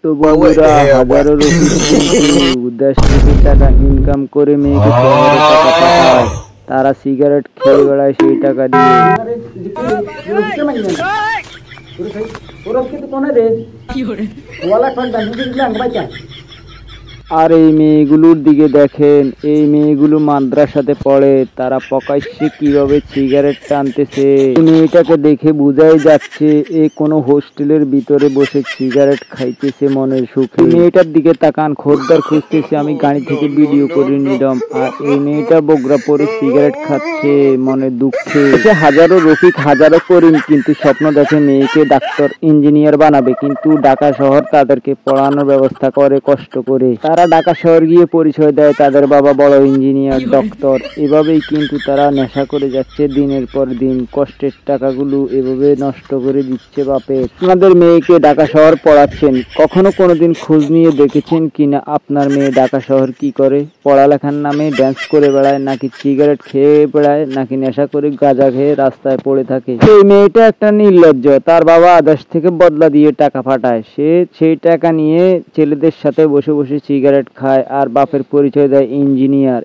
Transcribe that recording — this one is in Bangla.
তো Well, what the বন্ধুরা, hell, boy? হাজারো রফিক কিন্তু দেশ থেকে টাকা ইনকাম করে মেয়েকে শহরে টাকা পাঠায়। তারা সিগারেট খেয়ে বেড়ায় সেই টাকা দিয়ে। আর এই মেয়েগুলোর দিকে দেখেন, এই মেয়েগুলো মাদ্রাসাতে পড়ে, তারা প্রকাশ্যে কিভাবে সিগারেট টানতেছে। এই মেয়েটাকে দেখে বোঝাই যাচ্ছে এ কোনো হোস্টেলের ভিতরে বসে সিগারেট খাইতেছে মনের সুখে। মেয়েটার দিকে তাকান, খোরদার খুঁজতেছে, আমি গাড়ি থেকে ভিডিও করে নিলাম। আর এই মেয়েটা বগরা পরে সিগারেট খাচ্ছে মনের দুঃখে। সে হাজারো রফিক, হাজারো করিম কিন্তু স্বপ্ন দেখে মেয়েকে ডাক্তার ইঞ্জিনিয়ার বানাবে, কিন্তু ঢাকা শহর তাদেরকে পড়ানোর ব্যবস্থা করে কষ্ট করে। তারা ঢাকা শহর গিয়ে পরিচয় দেয় তাদের বাবা বড় ইঞ্জিনিয়ার, ডক্টর। এভাবেই কিন্তু তারা নেশা করে যাচ্ছে দিনের পর দিন। কষ্টের টাকাগুলো এভাবে নষ্ট করে দিচ্ছে বাপের। আপনাদের মেয়েকে ঢাকা শহর পড়াচ্ছেন, কখনো কোনোদিন খোঁজ নিয়ে দেখেছেন কিনা আপনার মেয়ে ঢাকা শহর কি করে? পড়ালেখার নামে ড্যান্স করে বেড়ায়, নাকি সিগারেট খেয়ে বেড়ায়, নাকি নেশা করে গাঁজা খেয়ে রাস্তায় পড়ে থাকে? সেই মেয়েটা একটা নির্লজ্জ। তার বাবা আদেশ থেকে বদলা দিয়ে টাকা পাঠায়, সে সেই টাকা নিয়ে ছেলেদের সাথে বসে বসে সিগারেট খায় আর বাপের পরিচয় দেয় ইঞ্জিনিয়ার।